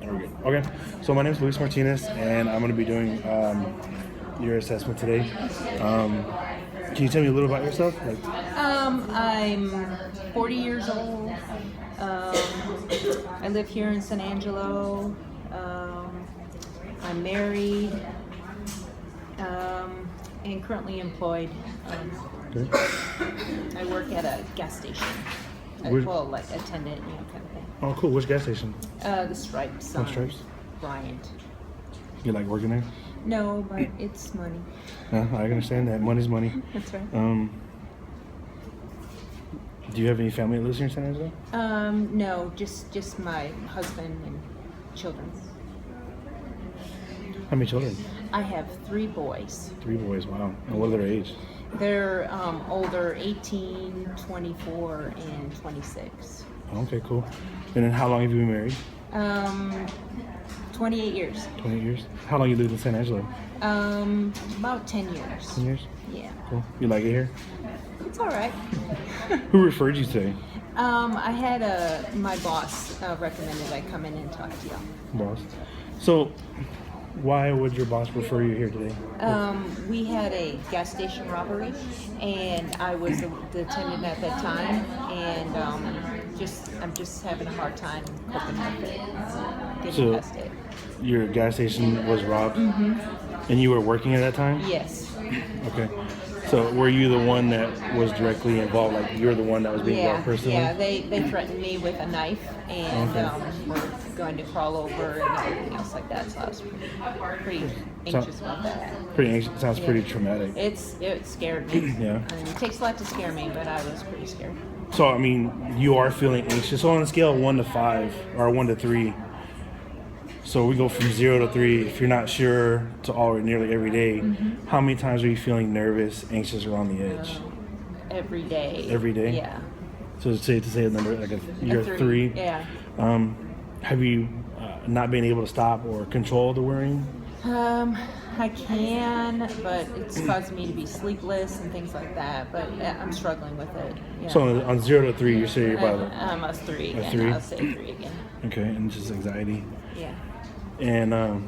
We're good. Okay. So my name is Luis Martinez, and I'm going to be doing your assessment today. Can you tell me a little about yourself? I'm 40 years old. I live here in San Angelo. I'm married and currently employed. Okay. I work at a gas station. Like attendant, kind of thing. Oh, cool. Which gas station? The Stripes. Oh, Stripes. Bryant. You like working there? No, but it's money. Yeah, I understand that. Money's money. That's right. Do you have any family that lives here in San Angelo? No, just my husband and children. How many children? I have 3 boys. 3 boys. Wow. And what are their age? They're older, 18, 24, and 26. Okay, cool. And then how long have you been married? 28 years. 28 years. How long you lived in San Angelo? About 10 years. 10 years. Yeah. Cool. You like it here? It's all right. Who referred you today? I had my boss recommended I come in and talk to you. Boss. So, why would your boss refer you here today? We had a gas station robbery, and I was the attendant at that time, and I'm just having a hard time coping with it, getting past it. Your gas station was robbed, and you were working at that time? Yes. Okay. So were you the one that was directly involved? Like you're the one that was being robbed personally? Yeah. They threatened me with a knife and were going to crawl over and everything else like that. So I was pretty anxious about that. Pretty anxious. Sounds pretty traumatic. It scared me. Yeah. I mean, it takes a lot to scare me, but I was pretty scared. So I mean, you are feeling anxious. So on a scale of 1 to 5 or 1 to 3. So we go from 0 to 3. If you're not sure to all nearly every day, how many times are you feeling nervous, anxious, or on the edge? Every day. Every day? Yeah. So it's safe to say a number like you're a 3. Yeah. Have you not been able to stop or control the worrying? I can, but it's caused me to be sleepless and things like that. But I'm struggling with it. Yeah. So on 0 to 3, you say you're about I'm a 3 again. a 3? I'll say 3 again. Okay, and just anxiety. Yeah. And are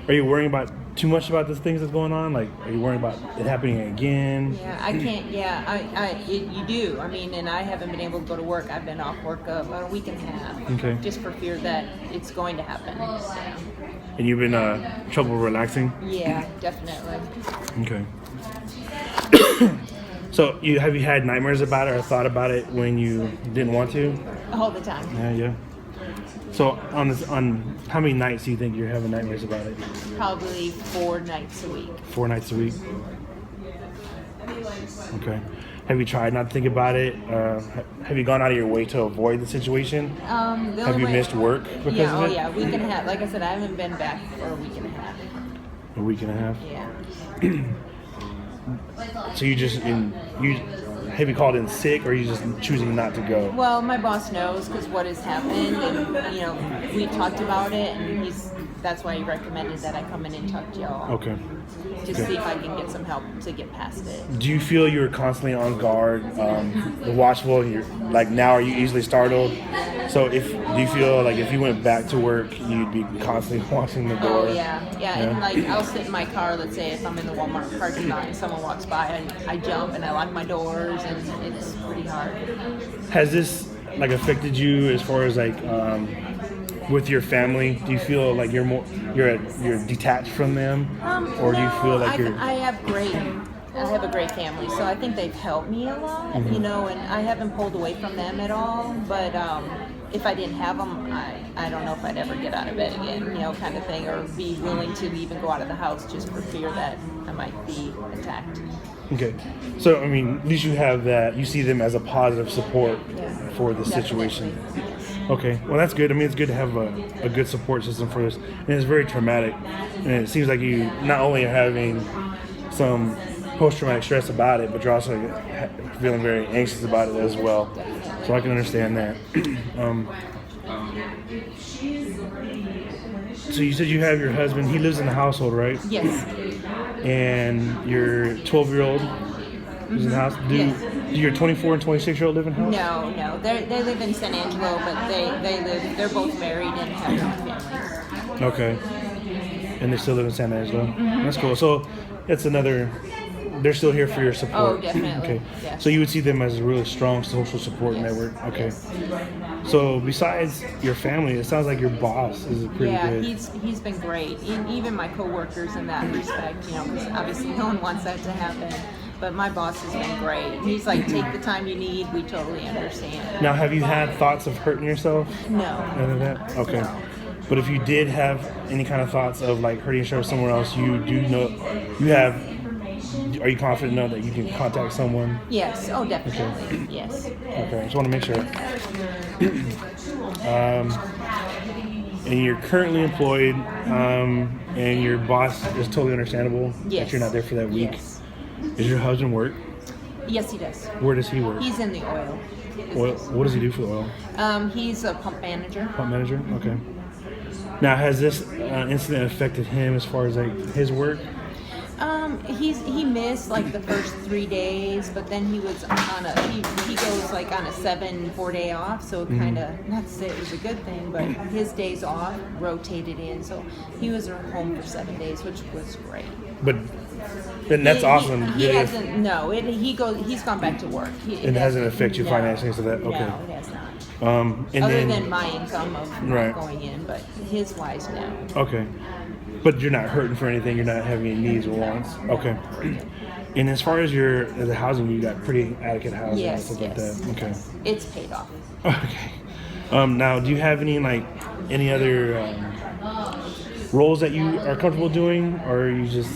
you worrying about too much about the things that's going on? Like, are you worrying about it happening again? Yeah, I can't. Yeah, you do. I mean, and I haven't been able to go to work. I've been off work about a week and a half. Okay. Just for fear that it's going to happen. And you've been trouble relaxing? Yeah, definitely. Okay. So have you had nightmares about it or thought about it when you didn't want to? All the time. Yeah. So on how many nights do you think you're having nightmares about it? Probably 4 nights a week. 4 nights a week. Okay. Have you tried not to think about it? Have you gone out of your way to avoid the situation? Have you missed work because of it? Yeah, a week and a half. Like I said, I haven't been back for a week and a half. A week and a half? Yeah. So have you called in sick, or are you just choosing not to go? Well, my boss knows because what has happened, and we talked about it, and that's why he recommended that I come in and talk to y'all. Okay. Just see if I can get some help to get past it. Do you feel you're constantly on guard, watchful? And now are you easily startled? So do you feel like if you went back to work, you'd be constantly watching the door? Oh yeah. And I'll sit in my car. Let's say if I'm in the Walmart parking lot and someone walks by, I jump and I lock my doors, and it's pretty hard. Has this affected you as far as with your family? Do you feel like you're detached from them, or do you feel like I have a great family, so I think they've helped me a lot, and I haven't pulled away from them at all. But if I didn't have them, I don't know if I'd ever get out of bed again, kind of thing, or be willing to even go out of the house just for fear that I might be attacked. Okay. So, I mean, at least you have that. You see them as a positive support for the situation. Okay. Well, that's good. I mean, it's good to have a good support system for this. And it's very traumatic. And it seems like you not only are having some post-traumatic stress about it, but you're also feeling very anxious about it as well. So I can understand that. So you said you have your husband. He lives in the household, right? Yes. And your 12-year-old? is in the house. Yes. Do your 24 and 26-year-old live in the house? No. They live in San Angelo, but they're both married and have their own families. Okay. And they still live in San Angelo. That's cool. So it's another. They're still here for your support. Oh, definitely. Okay. Yes. So you would see them as a really strong social support Yes. network. Okay. Yes. So besides your family, it sounds like your boss is pretty good. He's been great. Even my coworkers in that respect, because obviously no one wants that to happen. But my boss has been great. He's like, take the time you need. We totally understand. Now, have you had thoughts of hurting yourself? No. None of that? Okay. But if you did have any kind of thoughts of like hurting yourself somewhere else, you do know, are you confident enough that you can contact someone? Yes. Oh, definitely. Okay. Yes. Okay. I just want to make sure. And you're currently employed, and your boss is totally understandable Yes. that you're not there for that week. Yes. Does your husband work? Yes, he does. Where does he work? He's in the oil. What does he do for the oil? He's a pump manager. Pump manager? Okay. Now, has this incident affected him as far as like his work? He missed like the first 3 days, but then he was on he goes like on a 4-day off, so it kind of, not to say it was a good thing, but his days off rotated in, so he was home for 7 days, which was great. But then that's awesome. He hasn't. No, he's gone back to work. It hasn't affected you financially, so that okay. No, it has not. And Other then, than my income of Right. going in, but his wise no. Okay. But you're not hurting for anything. You're not having any needs or wants. Okay. And as far as the housing, you got pretty adequate housing Yes, and stuff yes. like that. Okay. It's paid off. Okay. Now, do you have any other roles that you are comfortable doing, or are you just?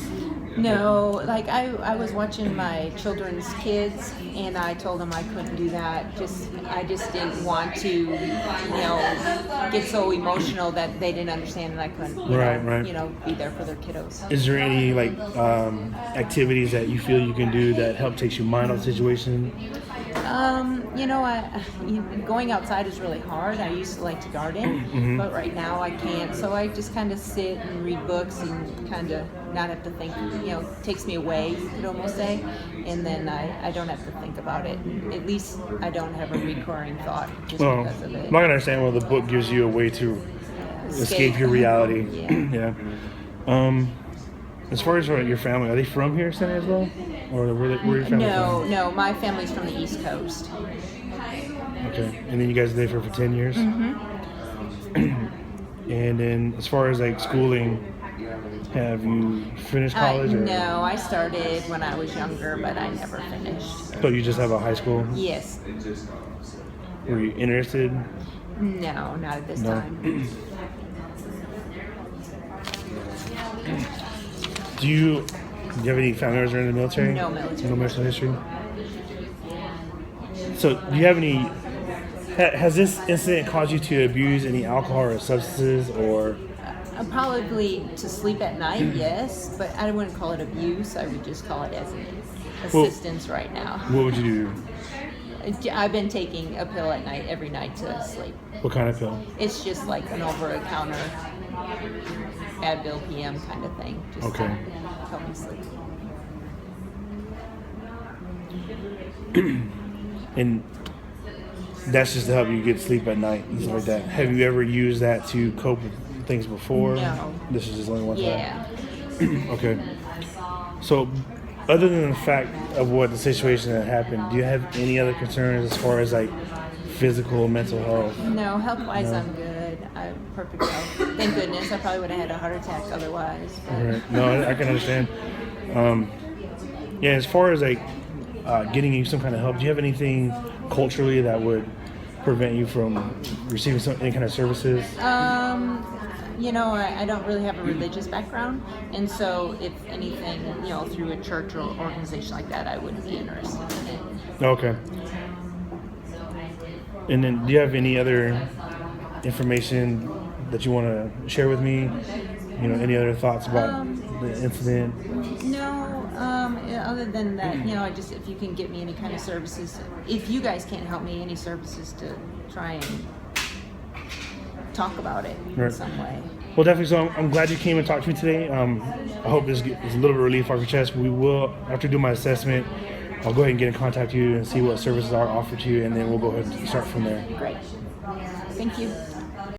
No, like I was watching my children's kids, and I told them I couldn't do that. I just didn't want to, get so emotional that they didn't understand, and I couldn't, be there for their kiddos. Is there any activities that you feel you can do that help takes your mind off the situation? Going outside is really hard. I used to like to garden, but right now I can't. So I just kind of sit and read books and kind of not have to think. Takes me away, you could almost say, and then I don't have to think about it. At least I don't have a recurring thought just because of it. I'm not gonna understand why the book gives you a way to escape your reality. Yeah. Yeah. As far as your family, are they from here, San Angelo, or where your family from? No, my family's from the East Coast. Okay, and then you guys lived here for 10 years. And then, as far as schooling, have you finished college? No, I started when I was younger, but I never finished. So you just have a high school? Yes. Were you interested? No, not at this time. Do you have any family members who are in the military? No military. No military history? So, do you have any... Has this incident caused you to abuse any alcohol or substances, or... Probably to sleep at night, yes, but I wouldn't call it abuse. I would just call it as an assistance right now. What would you do? I've been taking a pill at night, every night to sleep. What kind of pill? It's just like an over-the-counter Advil PM kind of thing. Just Okay. to help me sleep. And that's just to help you get sleep at night and stuff like that. Have you ever used that to cope with things before? No. This is just only one Yeah. time? Okay. So, other than the fact of what the situation that happened, do you have any other concerns as far as physical, mental health? No, health-wise, I'm good. I'm perfect health. Thank goodness. I probably would have had a heart attack otherwise. But. Right. No, I can understand. As far as getting you some kind of help, do you have anything culturally that would prevent you from receiving any kind of services? I don't really have a religious background, and so if anything, through a church or organization like that, I wouldn't be interested in it. Okay. And then, do you have any other information that you want to share with me? Any other thoughts about the incident? No, other than that, if you can get me any kind of services, if you guys can't help me, any services to try and talk about it in some way. Well, definitely. So I'm glad you came and talked to me today. I hope this is a little bit of relief off your chest. We will, after doing my assessment, I'll go ahead and get in contact with you and see what services are offered to you, and then we'll go ahead and start from there. Great. Thank you.